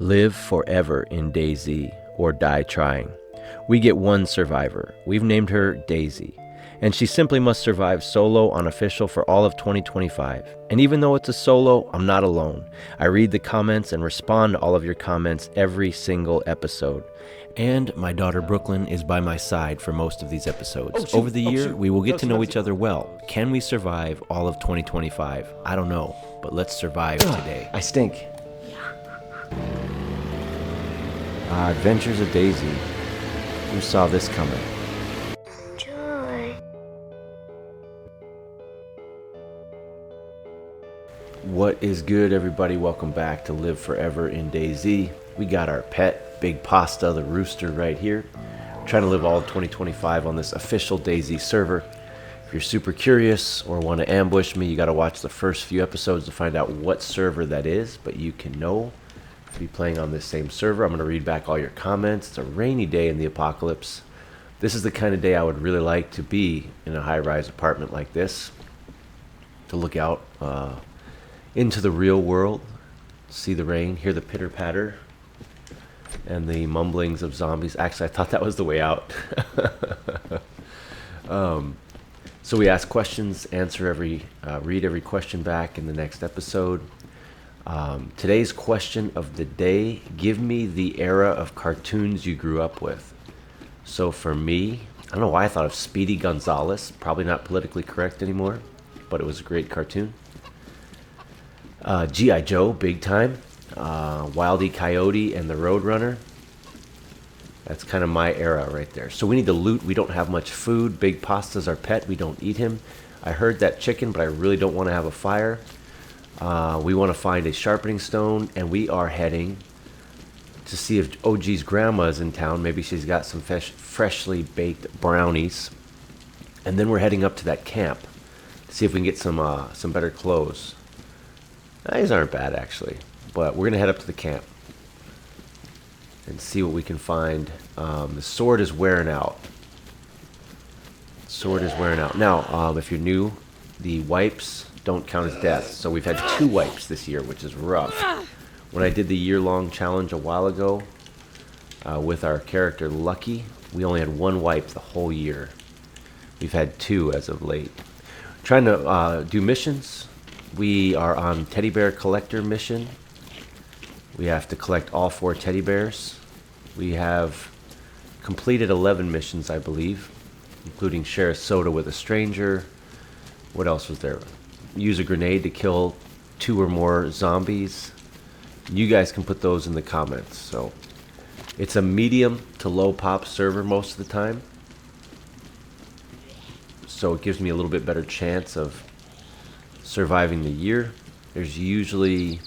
Live forever in Dayz or die trying. We get one survivor. We've named her Daisy, and she simply must survive solo unofficial for all of 2025. And even though it's a solo, I'm not alone. I read the comments and respond to all of your comments every single episode. And my daughter Brooklyn is by my side for most of these episodes. Over the year, we will get to know each other well. Can we survive all of 2025? I don't know, but let's survive today. I stink. Adventures of Daisy. Who saw this coming? Joy. What is good, everybody? Welcome back to Live Forever in Dayz. We got our pet, Big Pasta, the rooster, right here. We're trying to live all of 2025 on this official Dayz server. If you're super curious or want to ambush me, you got to watch the first few episodes to find out what server that is, but you can know to be playing on this same server. I'm going to read back all your comments. It's a rainy day in the apocalypse. This is the kind of day I would really like to be in a high-rise apartment like this, to look out into the real world, see the rain, hear the pitter-patter, and the mumblings of zombies. Actually, I thought that was the way out. So we ask questions, read every question back in the next episode. Today's question of the day: give me the era of cartoons you grew up with. So for me, I don't know why I thought of Speedy Gonzales. Probably not politically correct anymore, but it was a great cartoon. G.I. Joe, big time. Wile E. Coyote and the Roadrunner. That's kind of my era right there. So we need to loot. We don't have much food. Big Pasta's our pet. We don't eat him. I heard that chicken, but I really don't want to have a fire. We want to find a sharpening stone, and we are heading to see if OG's grandma is in town. Maybe she's got some freshly baked brownies. And then we're heading up to that camp to see if we can get some better clothes. These aren't bad, actually, but we're going to head up to the camp and see what we can find. The sword is wearing out. Now, if you're new, the wipes don't count as deaths. So we've had 2 wipes this year, which is rough. When I did the year-long challenge a while ago with our character Lucky, we only had 1 wipe the whole year. We've had 2 as of late. Trying to do missions. We are on Teddy Bear Collector mission. We have to collect all 4 teddy bears. We have completed 11 missions, I believe, including share a soda with a stranger. What else was there? Use a grenade to kill 2 or more zombies. You guys can put those in the comments. So it's a medium to low pop server most of the time, so it gives me a little bit better chance of surviving the year. There's usually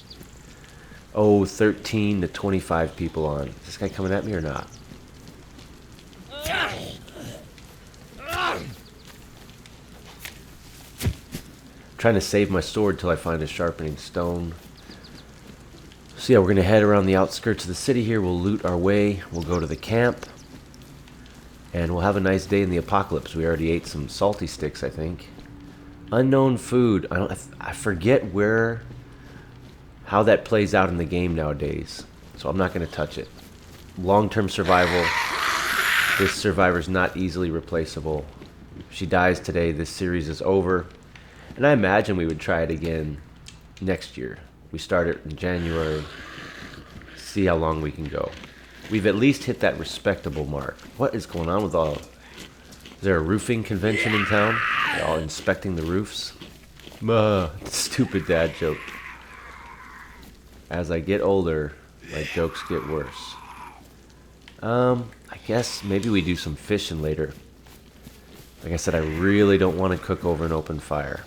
13 to 25 people on. Is this guy coming at me or not? Trying to save my sword till I find a sharpening stone. So yeah, we're gonna head around the outskirts of the city here. We'll loot our way. We'll go to the camp, and we'll have a nice day in the apocalypse. We already ate some salty sticks, I think. Unknown food. I forget how that plays out in the game nowadays, so I'm not gonna touch it. Long-term survival. This survivor's not easily replaceable. If she dies today, this series is over. And I imagine we would try it again next year. We start it in January, see how long we can go. We've at least hit that respectable mark. What is going on with all... Is there a roofing convention in town? They're all inspecting the roofs? Stupid dad joke. As I get older, my jokes get worse. I guess maybe we do some fishing later. Like I said, I really don't want to cook over an open fire.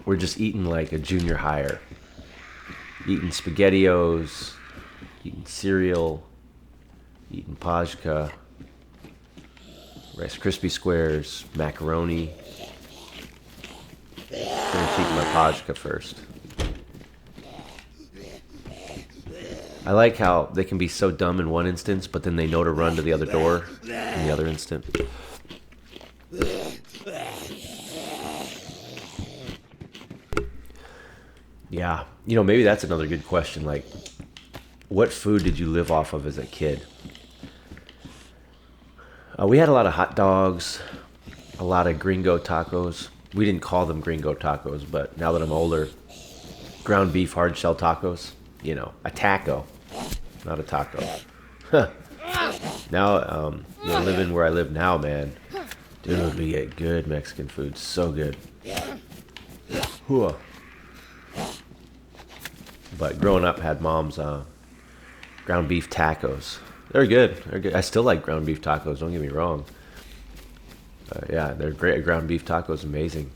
We're just eating like a junior hire. Eating SpaghettiOs, eating cereal, eating Pajka, Rice Krispie Squares, macaroni. Finish eating my Pajka first. I like how they can be so dumb in one instance, but then they know to run to the other door in the other instant. Yeah. You know, maybe that's another good question. Like, what food did you live off of as a kid? We had a lot of hot dogs, a lot of gringo tacos. We didn't call them gringo tacos, but now that I'm older, ground beef hard shell tacos. You know, a taco, not a taco. Now, living where I live now, man, dude, we get good Mexican food. So good. Hooah. But growing up, had mom's ground beef tacos. They're good. They're good. I still like ground beef tacos. Don't get me wrong. Yeah, they're great. Ground beef tacos, amazing.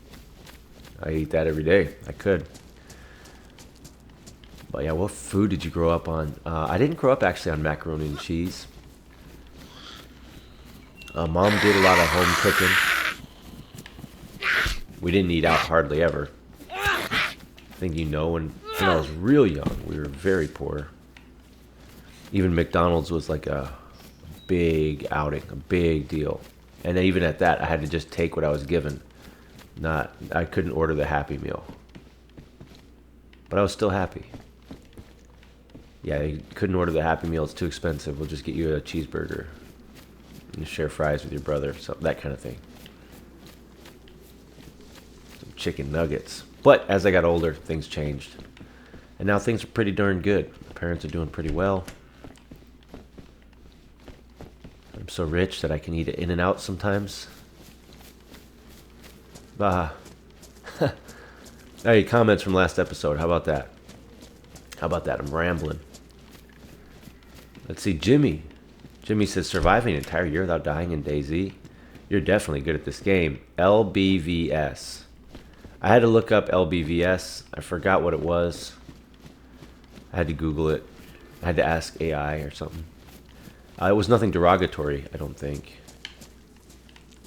I eat that every day. I could. But yeah, what food did you grow up on? I didn't grow up actually on macaroni and cheese. Mom did a lot of home cooking. We didn't eat out hardly ever. I think you know, when I was real young, we were very poor. Even McDonald's was like a big outing, a big deal. And even at that, I had to just take what I was given. I couldn't order the Happy Meal. But I was still happy. Yeah, you couldn't order the Happy Meal. It's too expensive. We'll just get you a cheeseburger. And share fries with your brother. So that kind of thing. Some chicken nuggets. But as I got older, things changed. And now things are pretty darn good. My parents are doing pretty well. I'm so rich that I can eat it in and out sometimes. Hey, comments from last episode. How about that? I'm rambling. Let's see, Jimmy. Jimmy says, surviving an entire year without dying in Dayz. You're definitely good at this game. LBVS. I had to look up LBVS. I forgot what it was. I had to Google it. I had to ask AI or something. It was nothing derogatory, I don't think.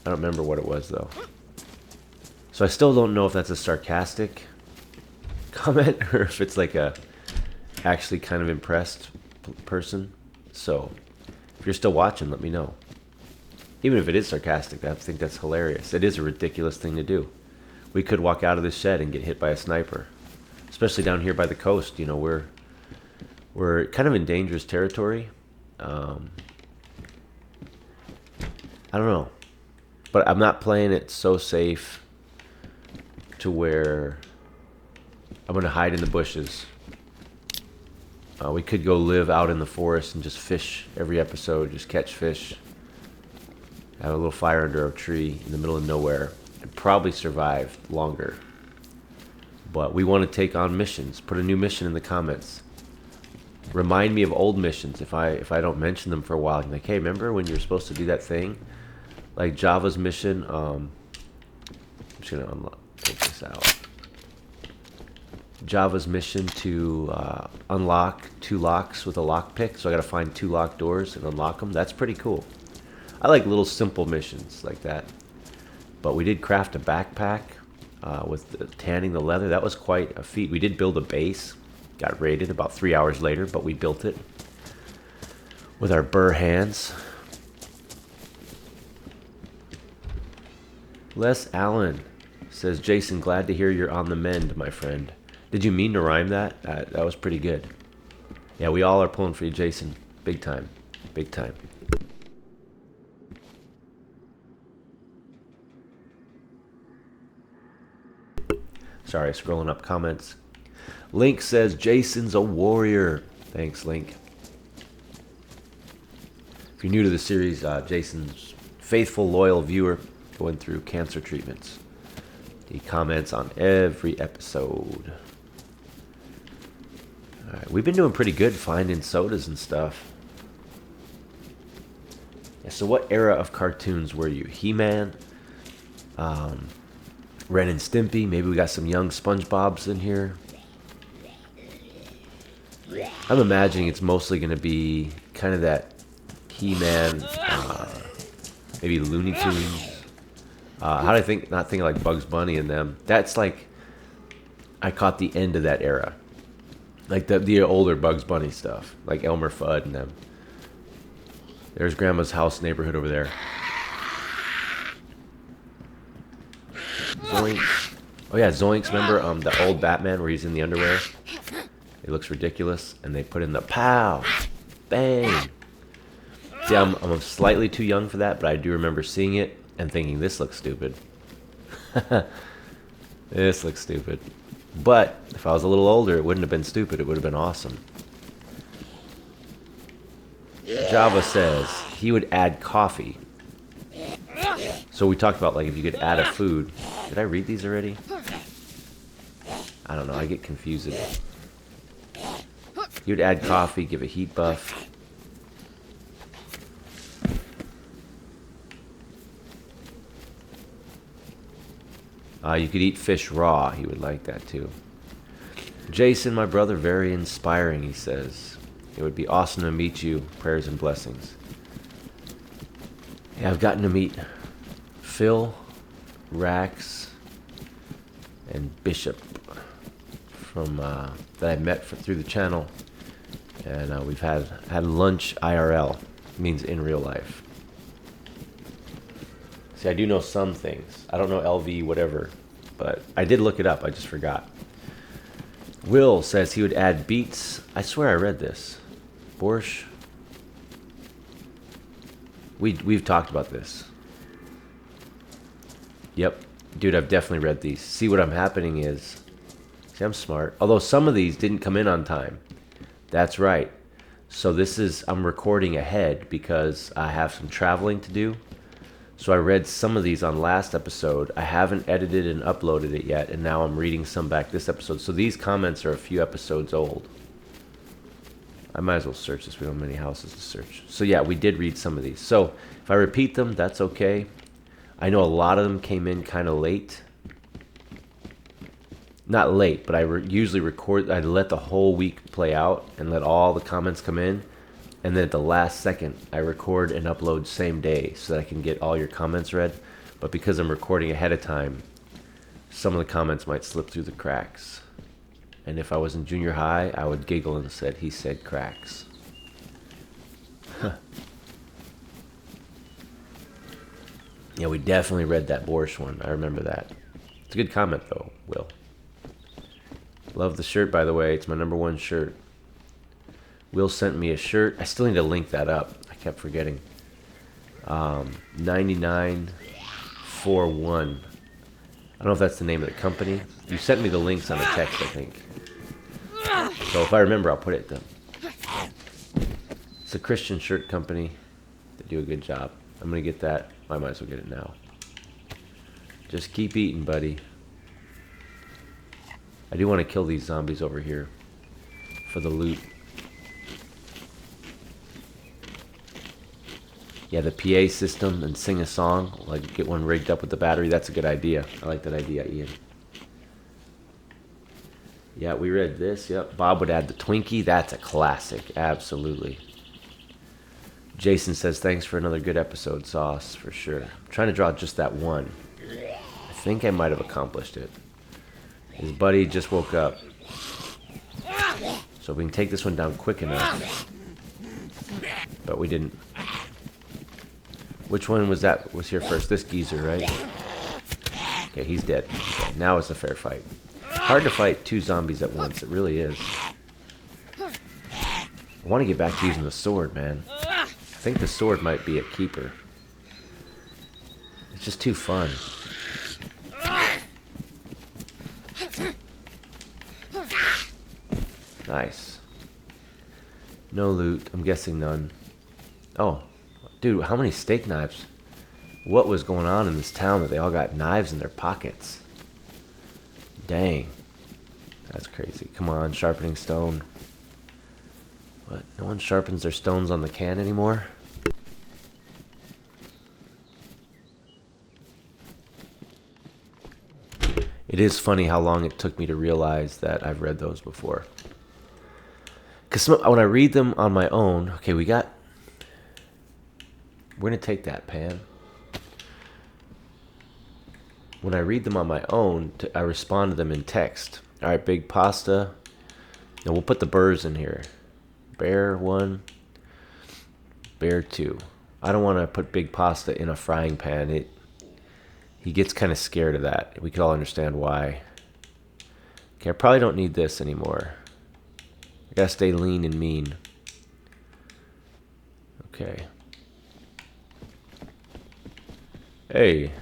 I don't remember what it was, though. So I still don't know if that's a sarcastic comment or if it's like a actually kind of impressed person. So if you're still watching, let me know. Even if it is sarcastic, I think that's hilarious. It is a ridiculous thing to do. We could walk out of this shed and get hit by a sniper. Especially down here by the coast. You know, we're kind of in dangerous territory. I don't know. But I'm not playing it so safe to where I'm going to hide in the bushes. We could go live out in the forest and just fish every episode, just catch fish. Have a little fire under a tree in the middle of nowhere and probably survive longer. But we want to take on missions. Put a new mission in the comments. Remind me of old missions if I don't mention them for a while. Like, hey, remember when you were supposed to do that thing? Like Java's mission. I'm just gonna take this out. Java's mission to unlock 2 locks with a lockpick. So I gotta find 2 locked doors and unlock them. That's pretty cool. I like little simple missions like that. But we did craft a backpack with tanning the leather. That was quite a feat. We did build a base. Got raided about 3 hours later, but we built it with our burr hands. Les Allen says, Jason, glad to hear you're on the mend, my friend. Did you mean to rhyme that? That was pretty good. Yeah, we all are pulling for you, Jason. Big time. Big time. Sorry, scrolling up comments. Link says, Jason's a warrior. Thanks, Link. If you're new to the series, Jason's faithful, loyal viewer going through cancer treatments. He comments on every episode. All right, we've been doing pretty good finding sodas and stuff. Yeah, so what era of cartoons were you? He-Man? Ren and Stimpy? Maybe we got some young SpongeBobs in here. I'm imagining it's mostly going to be kind of that He-Man, maybe Looney Tunes. How do I not think of like Bugs Bunny and them? That's like, I caught the end of that era. Like the older Bugs Bunny stuff. Like Elmer Fudd and them. There's Grandma's house neighborhood over there. Zoink. Oh yeah, Zoinks, remember the old Batman where he's in the underwear? It looks ridiculous, and they put in the pow, bang. See, I'm slightly too young for that, but I do remember seeing it and thinking, this looks stupid. This looks stupid. But if I was a little older, it wouldn't have been stupid. It would have been awesome. Java says he would add coffee. So we talked about, like, if you could add a food. Did I read these already? I don't know. I get confused. He would add coffee, give a heat buff. You could eat fish raw. He would like that too. Jason, my brother, very inspiring, he says. It would be awesome to meet you. Prayers and blessings. Yeah, I've gotten to meet Phil, Rax, and Bishop from that I met through the channel, and we've had lunch IRL. Means in real life. See, I do know some things. I don't know LV whatever, but I did look it up. I just forgot. Will says he would add beets. I swear I read this. Borscht. We've talked about this. Yep. Dude, I've definitely read these. See, what I'm happening is... See, I'm smart. Although some of these didn't come in on time. That's right. So this is... I'm recording ahead because I have some traveling to do. So I read some of these on last episode. I haven't edited and uploaded it yet, and now I'm reading some back this episode. So these comments are a few episodes old. I might as well search this. We don't have many houses to search. So yeah, we did read some of these. So if I repeat them, that's okay. I know a lot of them came in kind of late. Not late, but I usually record. I let the whole week play out and let all the comments come in. And then at the last second, I record and upload same day so that I can get all your comments read. But because I'm recording ahead of time, some of the comments might slip through the cracks. And if I was in junior high, I would giggle and said, he said cracks. Huh. Yeah, we definitely read that Borscht one. I remember that. It's a good comment, though, Will. Love the shirt, by the way. It's my #1 shirt. Will sent me a shirt. I still need to link that up. I kept forgetting. 9941. I don't know if that's the name of the company. You sent me the links on a text, I think. So if I remember, I'll put it down. It's a Christian shirt company. They do a good job. I'm going to get that. I might as well get it now. Just keep eating, buddy. I do want to kill these zombies over here for the loot. Yeah, the PA system and sing a song, like get one rigged up with the battery. That's a good idea. I like that idea, Ian. Yeah, we read this. Yep. Bob would add the Twinkie. That's a classic. Absolutely. Jason says, thanks for another good episode, Sauce, for sure. I'm trying to draw just that one. I think I might have accomplished it. His buddy just woke up. So we can take this one down quick enough. But we didn't. Which one was that? Was here first? This geezer, right? Okay, he's dead. Okay, now it's a fair fight. Hard to fight 2 zombies at once. It really is. I want to get back to using the sword, man. I think the sword might be a keeper. It's just too fun. Nice. No loot. I'm guessing none. Oh. Dude, how many steak knives? What was going on in this town that they all got knives in their pockets? Dang. That's crazy. Come on, sharpening stone. What? No one sharpens their stones on the can anymore? It is funny how long it took me to realize that I've read those before. Because when I read them on my own... Okay, we're going to take that pan. When I read them on my own, I respond to them in text. All right, big pasta. Now we'll put the burrs in here. Bear 1. Bear 2. I don't want to put big pasta in a frying pan. He gets kind of scared of that. We could all understand why. Okay, I probably don't need this anymore. I gotta stay lean and mean. Okay. Hey,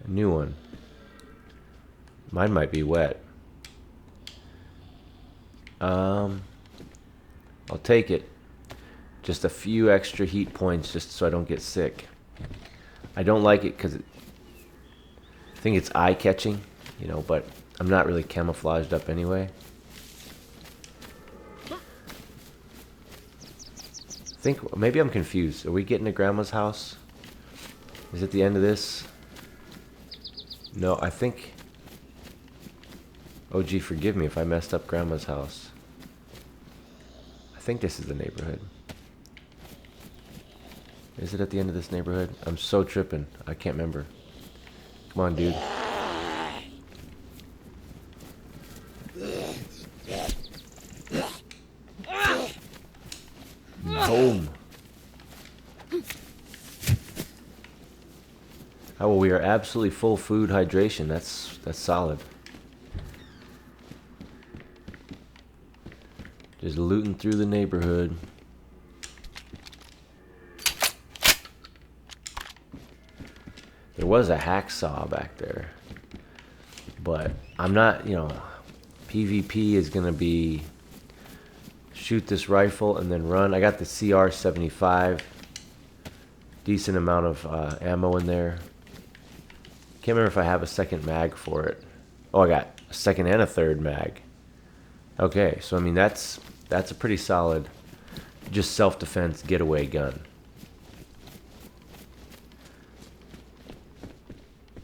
a new one. Mine might be wet. I'll take it. Just a few extra heat points just so I don't get sick. I don't like it because I think it's eye-catching, you know, but I'm not really camouflaged up anyway. I think maybe I'm confused. Are we getting to Grandma's house? Is it the end of this? No, I think... Oh, gee, forgive me if I messed up Grandma's house. I think this is the neighborhood. Is it at the end of this neighborhood? I'm so tripping. I can't remember. Come on, dude. Boom. Oh, well, we are absolutely full food hydration. That's solid. Just looting through the neighborhood. There was a hacksaw back there. But I'm not, you know, PvP is going to be shoot this rifle and then run. I got the CR-75. Decent amount of ammo in there. Can't remember if I have a second mag for it. Oh, I got a second and a third mag. Okay, so I mean that's a pretty solid just self-defense getaway gun.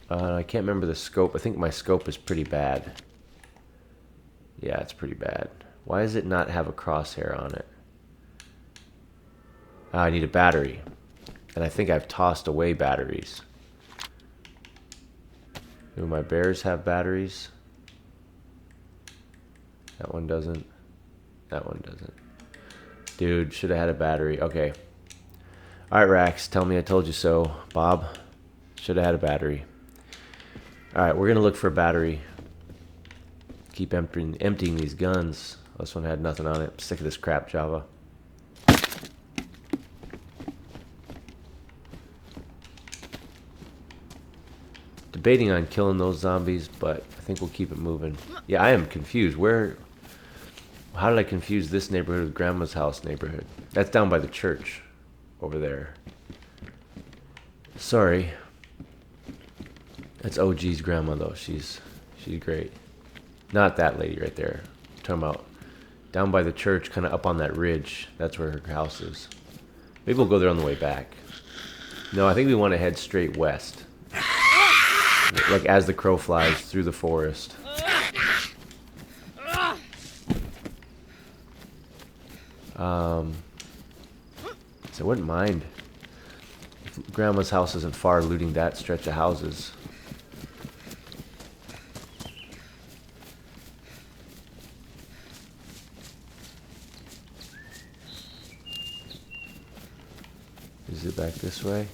I can't remember the scope. I think my scope is pretty bad. Yeah, it's pretty bad. Why does it not have a crosshair on it? I need a battery. And I think I've tossed away batteries. Do my bears have batteries? That one doesn't. That one doesn't. Dude, should have had a battery. Okay. Alright, Rax. Tell me I told you so. Bob, should have had a battery. Alright, we're going to look for a battery. Keep emptying these guns. This one had nothing on it. I'm sick of this crap, Java. Debating on killing those zombies, but I think we'll keep it moving. Yeah, I am confused. How did I confuse this neighborhood with Grandma's house neighborhood? That's down by the church over there. Sorry. That's OG's grandma though. She's great. Not that lady right there. I'm talking about down by the church, kind of up on that ridge. That's where her house is. Maybe we'll go there on the way back. No, I think we want to head straight west. Like as the crow flies through the forest. So I wouldn't mind if Grandma's house isn't far, looting that stretch of houses. Is it back this way?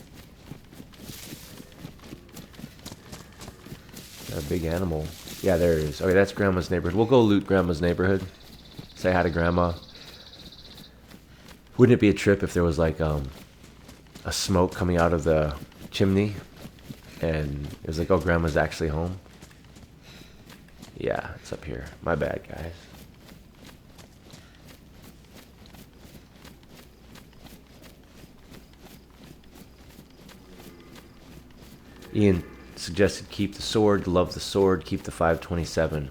A big animal. Yeah, there it is. Okay, that's Grandma's neighborhood. We'll go loot Grandma's neighborhood. Say hi to Grandma. Wouldn't it be a trip if there was like a smoke coming out of the chimney and it was like, oh, Grandma's actually home? Yeah, it's up here. My bad, guys. Ian suggested keep the sword, love the sword, keep the 5.27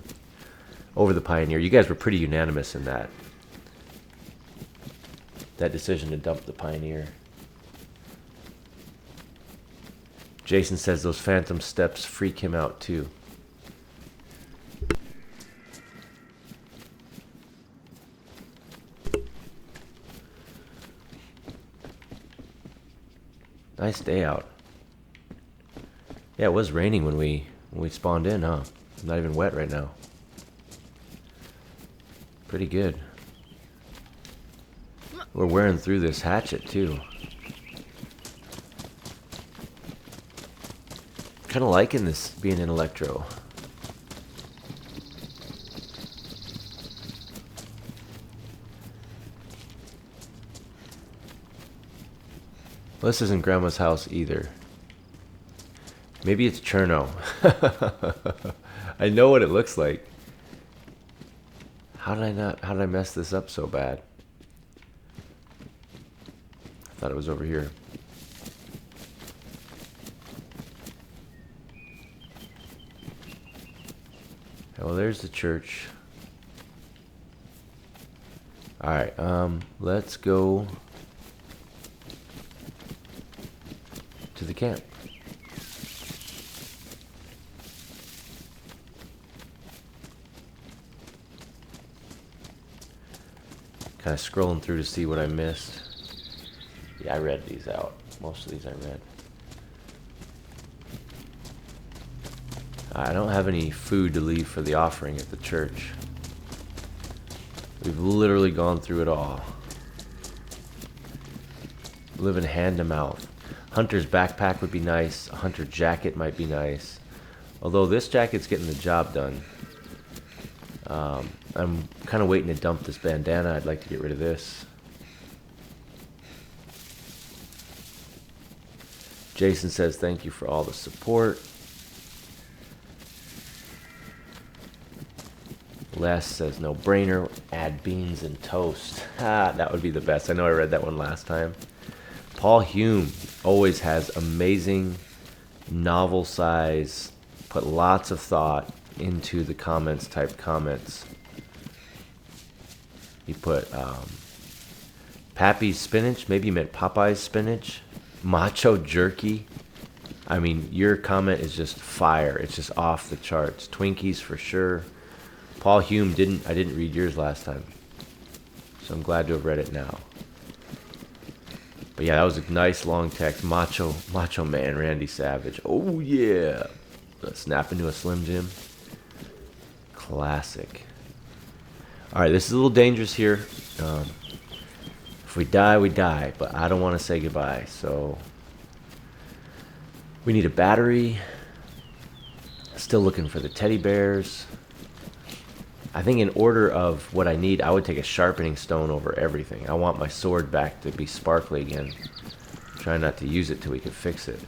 over the Pioneer. You guys were pretty unanimous in that decision to dump the Pioneer. Jason says those phantom steps freak him out too. Nice day out. Yeah, it was raining when we spawned in, huh? It's not even wet right now. Pretty good. We're wearing through this hatchet too. kind of liking this being in Electro. Well, this isn't Grandma's house either. Maybe it's Cherno. I know what it looks like. How did I mess this up so bad? I thought it was over here. Well, there's the church. Alright, let's go to the camp. Kind of scrolling through to see what I missed. Yeah, I read these out. Most of these I read. I don't have any food to leave for the offering at the church. We've literally gone through it all. Living hand to mouth. Hunter's backpack would be nice. A hunter jacket might be nice. Although this jacket's getting the job done. I'm kind of waiting to dump this bandana. I'd like to get rid of this. Jason says thank you for all the support. Les says no brainer. Add beans and toast. That would be the best. I know I read that one last time. Paul Hume always has amazing novel size, put lots of thought into the comments type comments. He put Pappy's spinach, maybe you meant Popeye's spinach, macho jerky. I mean, your comment is just fire. It's just off the charts. Twinkies for sure. Paul Hume I didn't read yours last time, so I'm glad to have read it now. But yeah, that was a nice long text. Macho Man, Randy Savage. Oh yeah, snap into a Slim Jim. Classic. All right, this is a little dangerous here. If we die, we die, but I don't want to say goodbye. So we need a battery. Still looking for the teddy bears. I think in order of what I need, I would take a sharpening stone over everything. I want my sword back to be sparkly again. Try not to use it till we can fix it.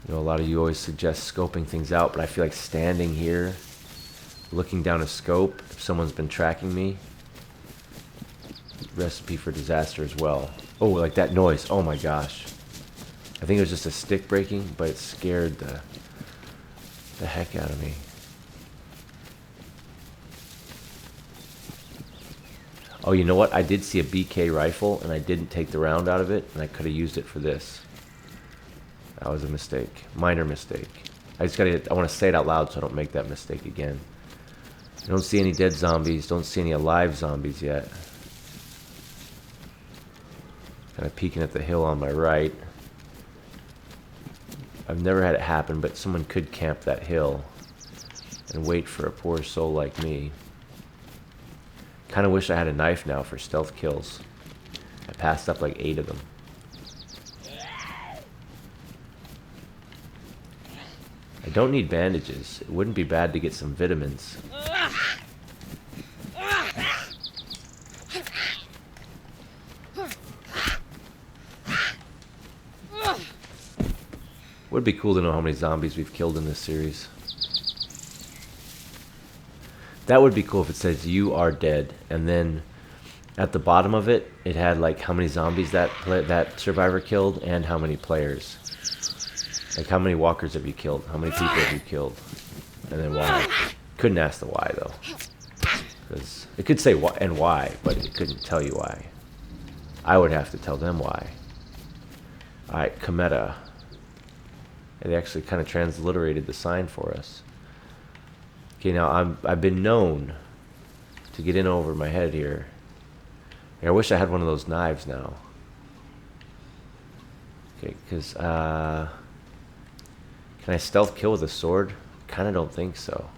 You know, a lot of you always suggest scoping things out, but I feel like standing here, looking down a scope, if someone's been tracking me, recipe for disaster as well. Oh, like that noise. Oh my gosh. I think it was just a stick breaking, but it scared the heck out of me. Oh, you know what? I did see a BK rifle, and I didn't take the round out of it, and I could have used it for this. That was a mistake. Minor mistake. I want to say it out loud so I don't make that mistake again. I don't see any dead zombies. Don't see any alive zombies yet. Kind of peeking at the hill on my right. I've never had it happen, but someone could camp that hill and wait for a poor soul like me. Kind of wish I had a knife now for stealth kills. I passed up like 8 of them. I don't need bandages. It wouldn't be bad to get some vitamins. Would be cool to know how many zombies we've killed in this series. That would be cool if it says you are dead, and then at the bottom of it, it had like how many zombies that survivor killed and how many players. Like how many walkers have you killed? How many people have you killed? And then why? Couldn't ask the why though, because it could say why and why, but it couldn't tell you why. I would have to tell them why. All right, Cometa. They actually kind of transliterated the sign for us. Okay, now I've been known to get in over my head here. I wish I had one of those knives now. Okay, because can I stealth kill with a sword? Kind of don't think so.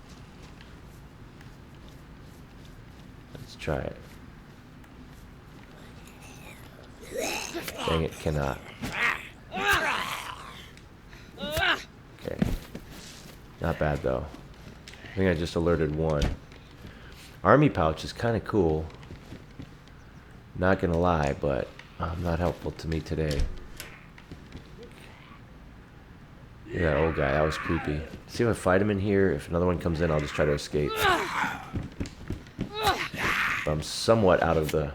Let's try it. Dang it, cannot. Okay. Not bad though. I think I just alerted one. Army pouch is kind of cool. Not gonna lie, but not helpful to me today. Look at that old guy, that was creepy. See if I fight him in here. If another one comes in, I'll just try to escape. But I'm somewhat out of the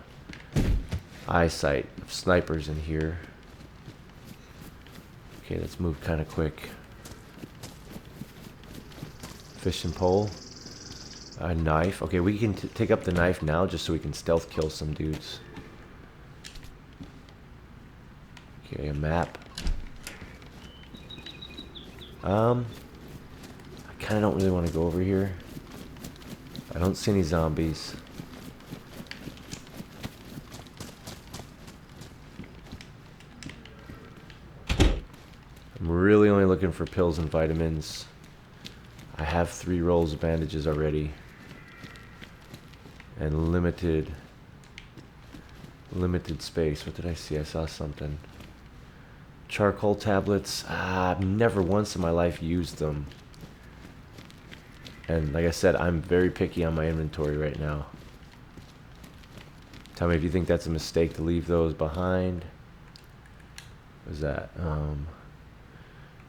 eyesight of snipers in here. Okay, let's move kind of quick. Fishing pole. A knife. Okay, we can take up the knife now just so we can stealth kill some dudes. Okay, a map. I kind of don't really want to go over here. I don't see any zombies. I'm really only looking for pills and vitamins. I have 3 rolls of bandages already. And limited space. What did I see? I saw something. Charcoal tablets. I've never once in my life used them. And like I said, I'm very picky on my inventory right now. Tell me if you think that's a mistake to leave those behind. What is that?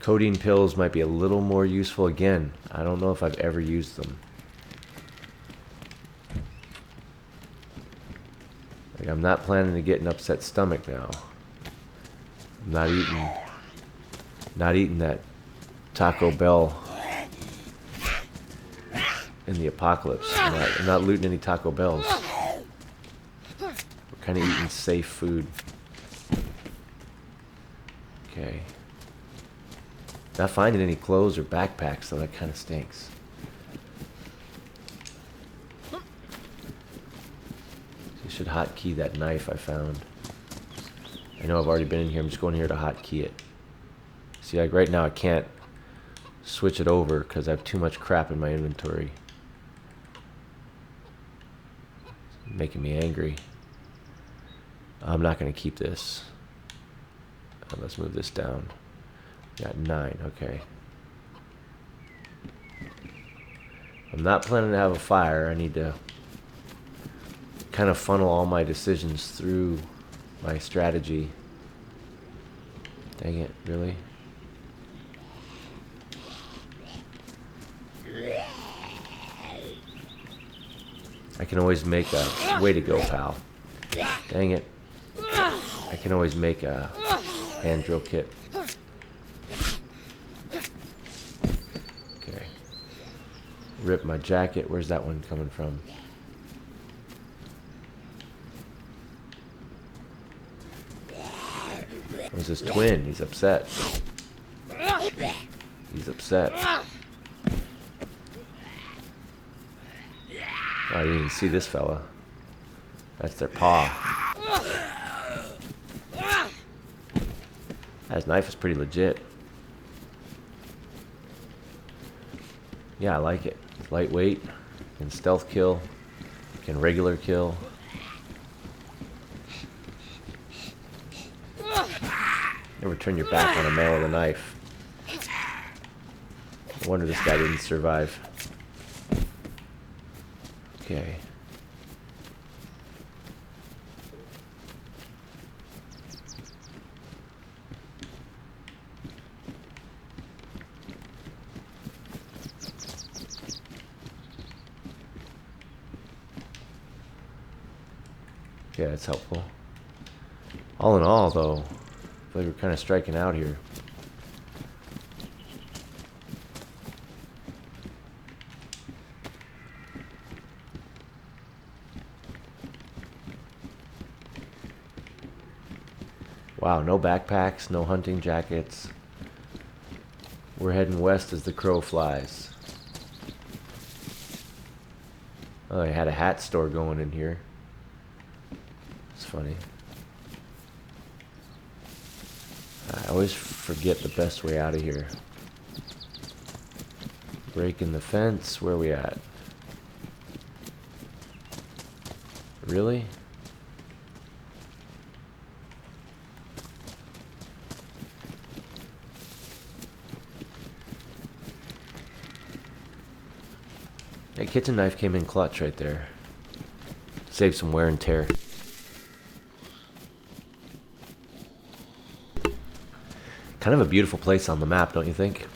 Codeine pills might be a little more useful. Again, I don't know if I've ever used them. Like, I'm not planning to get an upset stomach now. I'm not eating that Taco Bell in the apocalypse. I'm not looting any Taco Bells. We're kind of eating safe food. Okay. Not finding any clothes or backpacks, so that kind of stinks. You should hotkey that knife I found. I know I've already been in here. I'm just going here to hotkey it. See, like right now I can't switch it over because I have too much crap in my inventory. It's making me angry. I'm not going to keep this. Let's move this down. Got 9, okay. I'm not planning to have a fire. I need to kind of funnel all my decisions through my strategy. Dang it, really? I can always make a... Way to go, pal. Dang it. I can always make a hand drill kit. Okay. Rip my jacket. Where's that one coming from? Where's his twin? He's upset. He's upset. Oh, I didn't even see this fella. That's their paw. That knife is pretty legit. Yeah, I like it. It's lightweight. Can stealth kill. Can regular kill. Never turn your back on a man with a knife. No wonder this guy didn't survive. Okay. Yeah, that's helpful. All in all, though, I feel like we're kind of striking out here. Wow, no backpacks, no hunting jackets. We're heading west as the crow flies. Oh, they had a hat store going in here. It's funny. I always forget the best way out of here. Breaking the fence. Where are we at? That kitchen knife came in clutch right there. Saved some wear and tear. Kind of a beautiful place on the map, don't you think?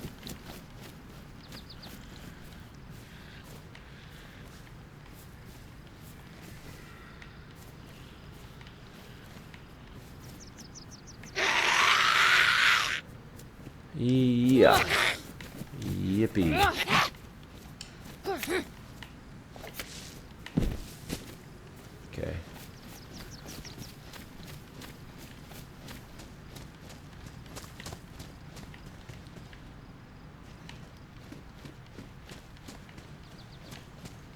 Yeah. Yippee. Okay.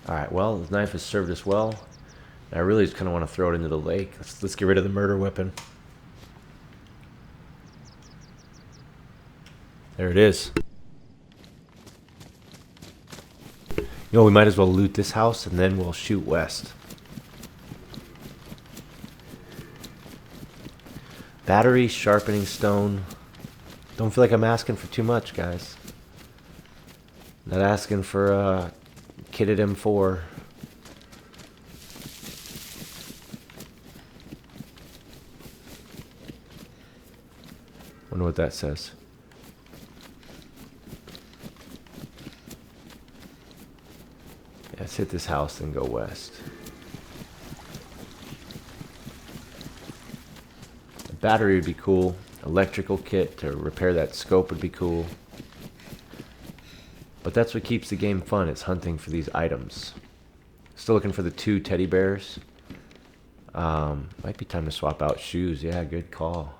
Alright, well, the knife has served us well. I really just kind of want to throw it into the lake. Let's get rid of the murder weapon. There it is. You know, we might as well loot this house and then we'll shoot west. Battery, sharpening stone. Don't feel like I'm asking for too much, guys. Not asking for a kitted M4. Wonder what that says. Yeah, let's hit this house and go west. A battery would be cool. Electrical kit to repair that scope would be cool. But that's what keeps the game fun, is hunting for these items. Still looking for the 2 teddy bears. Might be time to swap out shoes. Yeah, good call.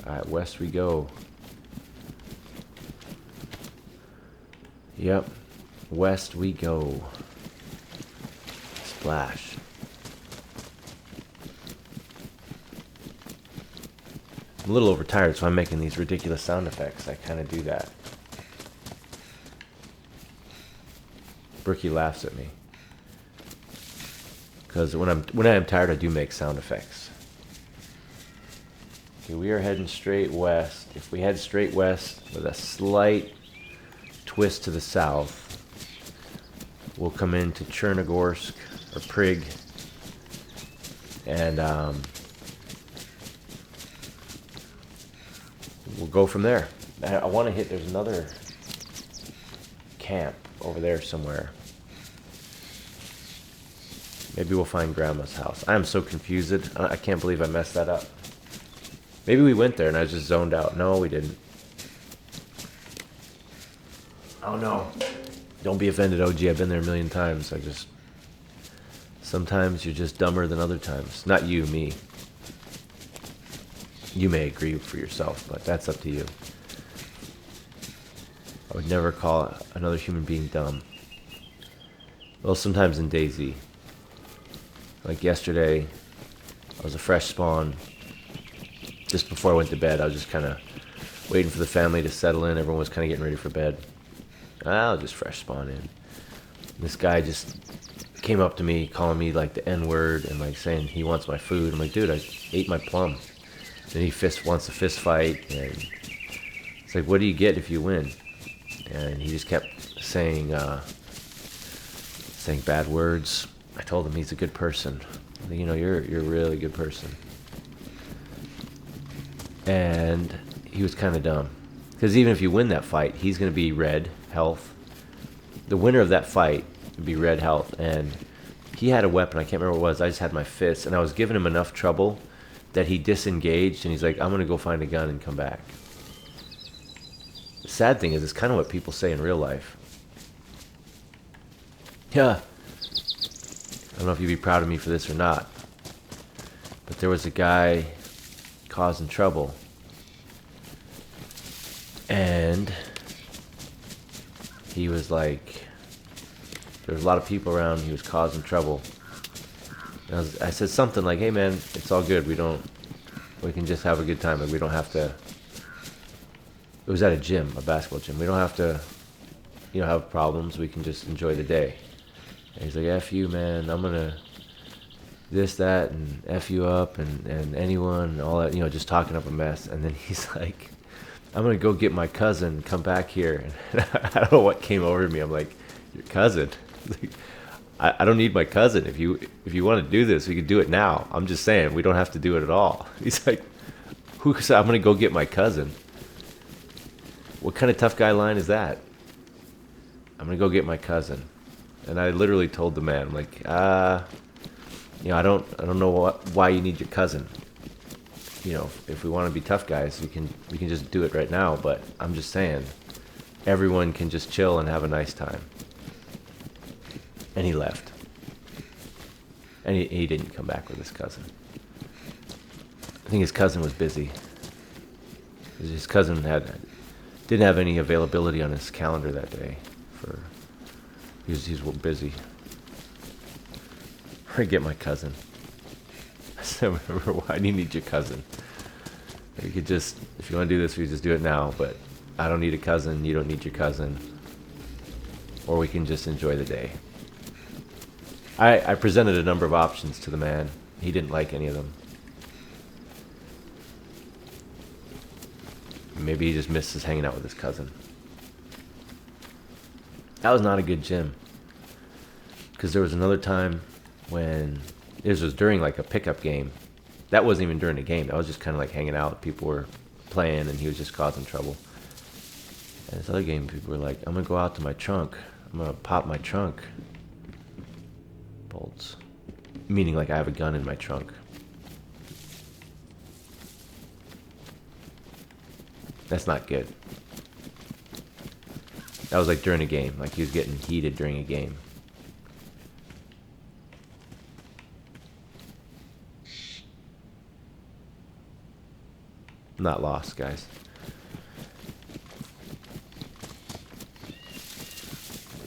Alright, west we go. Yep, west we go. Splash. I'm a little overtired, so I'm making these ridiculous sound effects. I kind of do that. Brookie laughs at me. Because when I am tired, I do make sound effects. Okay, we are heading straight west. If we head straight west with a slight twist to the south, we'll come into Chernogorsk or Prig, and we'll go from there. I want to hit. There's another camp over there somewhere. Maybe we'll find Grandma's house. I am so confused. I can't believe I messed that up. Maybe we went there and I was just zoned out. No, we didn't. Oh no. Don't be offended, OG. I've been there a million times. Sometimes you're just dumber than other times. Not you, me. You may agree for yourself, but that's up to you. I would never call another human being dumb. Well, sometimes in Dayz. Like yesterday, I was a fresh spawn. Just before I went to bed, I was just kind of waiting for the family to settle in. Everyone was kind of getting ready for bed. I'll just fresh spawn in. This guy just came up to me, calling me like the N-word and like saying he wants my food. I'm like, dude, I ate my plum. Then he wants a fist fight, and it's like, what do you get if you win? And he just kept saying bad words. I told him he's a good person. You know, you're a really good person. And he was kind of dumb. Because even if you win that fight, he's going to be red health. The winner of that fight would be red health. And he had a weapon. I can't remember what it was. I just had my fist. And I was giving him enough trouble that he disengaged. And he's like, I'm going to go find a gun and come back. The sad thing is, it's kind of what people say in real life. Yeah. I don't know if you'd be proud of me for this or not. But there was a guy causing trouble. And he was like, there was a lot of people around, he was causing trouble. And I said something like, hey man, it's all good, we can just have a good time, like we don't have to, it was at a gym, a basketball gym, we don't have to, have problems, we can just enjoy the day. And he's like, F you man, I'm gonna this, that, and F you up, and anyone, and all that, just talking up a mess. And then he's like, I'm gonna go get my cousin, come back here. And I don't know what came over me. I'm like, your cousin? Like, I don't need my cousin. If you want to do this, we could do it now. I'm just saying, we don't have to do it at all. He's like, who said I'm gonna go get my cousin? What kind of tough guy line is that? I'm gonna go get my cousin. And I literally told the man, I'm like, I don't know why you need your cousin. If we want to be tough guys, we can just do it right now. But I'm just saying, everyone can just chill and have a nice time. And he left. And he didn't come back with his cousin. I think his cousin was busy. His cousin didn't have any availability on his calendar that day. He's busy. I get my cousin. I said, remember, why do you need your cousin? You could just, if you want to do this, we just do it now. But I don't need a cousin. You don't need your cousin. Or we can just enjoy the day. I presented a number of options to the man. He didn't like any of them. Maybe he just misses hanging out with his cousin. That was not a good gym. Because there was another time when this was during like a pickup game. That wasn't even during the game. That was just kind of like hanging out. People were playing and he was just causing trouble. And this other game, people were like, I'm going to go out to my trunk. I'm going to pop my trunk bolts. Meaning like I have a gun in my trunk. That's not good. That was like during a game. Like he was getting heated during a game. I'm not lost, guys.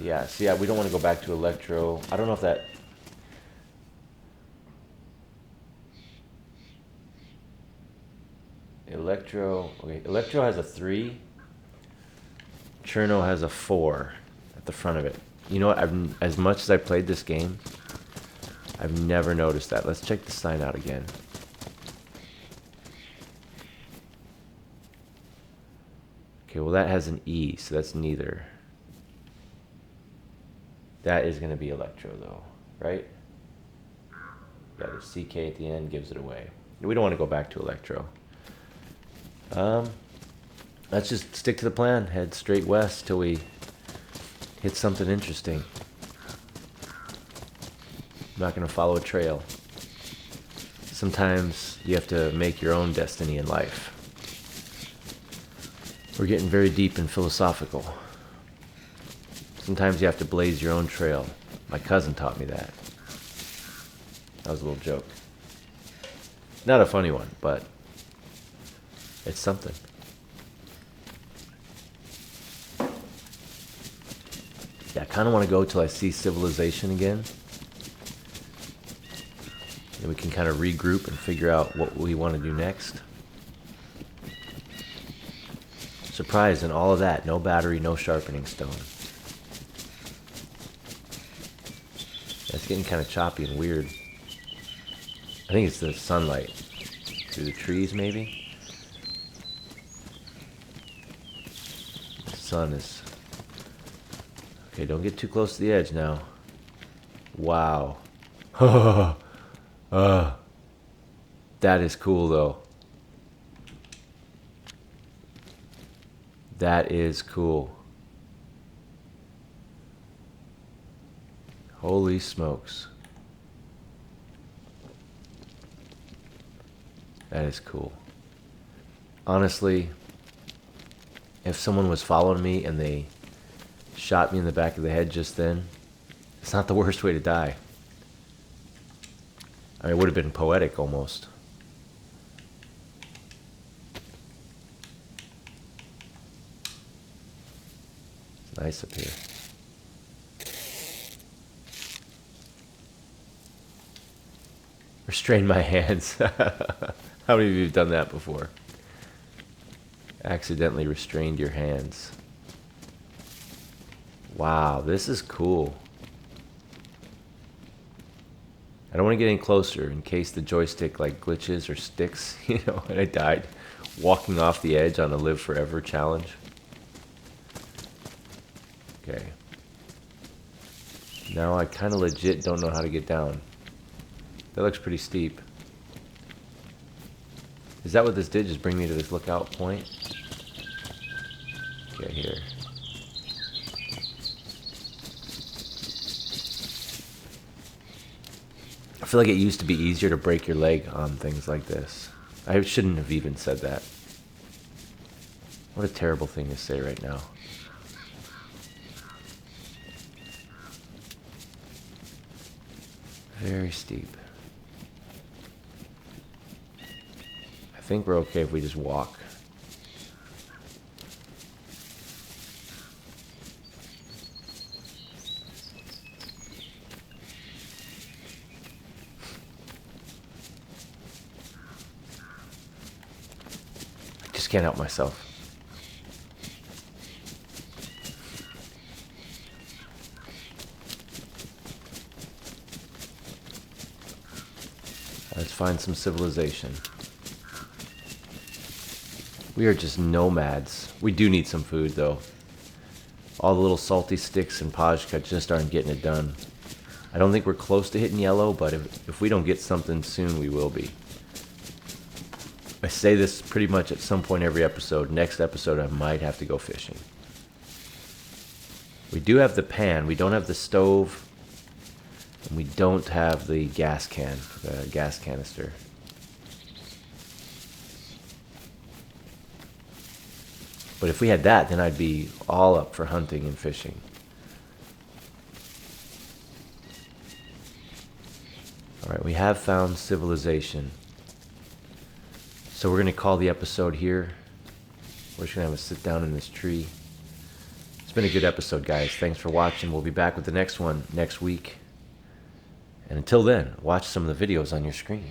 Yeah, see, we don't want to go back to Electro. I don't know if that... Electro has a 3. Cherno has a 4 at the front of it. You know what? As much as I played this game, I've never noticed that. Let's check the sign out again. Okay, well that has an E, so that's neither. That is going to be Electro though, right? Yeah, the CK at the end gives it away. We don't want to go back to Electro. Let's just stick to the plan. Head straight west till we hit something interesting. I'm not going to follow a trail. Sometimes you have to make your own destiny in life. We're getting very deep and philosophical. Sometimes you have to blaze your own trail. My cousin taught me that. That was a little joke. Not a funny one, but it's something. Yeah, I kind of want to go till I see civilization again. Then we can kind of regroup and figure out what we want to do next. Surprise, in all of that, no battery, no sharpening stone. It's getting kind of choppy and weird. I think it's the sunlight through the trees, maybe. The sun is... Okay, don't get too close to the edge now. Wow. That is cool, though. That is cool. Holy smokes. That is cool. Honestly, if someone was following me and they shot me in the back of the head just then, it's not the worst way to die. I mean, it would have been poetic almost. It's nice up here. Restrain my hands. How many of you have done that before? Accidentally restrained your hands. Wow, this is cool. I don't want to get any closer in case the joystick like glitches or sticks, and I died. walking off the edge on a live forever challenge. Okay. Now I kind of legit don't know how to get down. That looks pretty steep. Is that what this did? Just bring me to this lookout point? Okay, here. I feel like it used to be easier to break your leg on things like this. I shouldn't have even said that. What a terrible thing to say right now. Very steep. I think we're okay if we just walk. I just can't help myself. Let's find some civilization. We are just nomads. We do need some food, though. All the little salty sticks and pajka just aren't getting it done. I don't think we're close to hitting yellow, but if we don't get something soon, we will be. I say this pretty much at some point every episode. Next episode, I might have to go fishing. We do have the pan. We don't have the stove. And we don't have the gas can, the gas canister. But if we had that, then I'd be all up for hunting and fishing. Alright, we have found civilization. So we're going to call the episode here. We're just going to have a sit down in this tree. It's been a good episode, guys. Thanks for watching. We'll be back with the next one next week. And until then, watch some of the videos on your screen.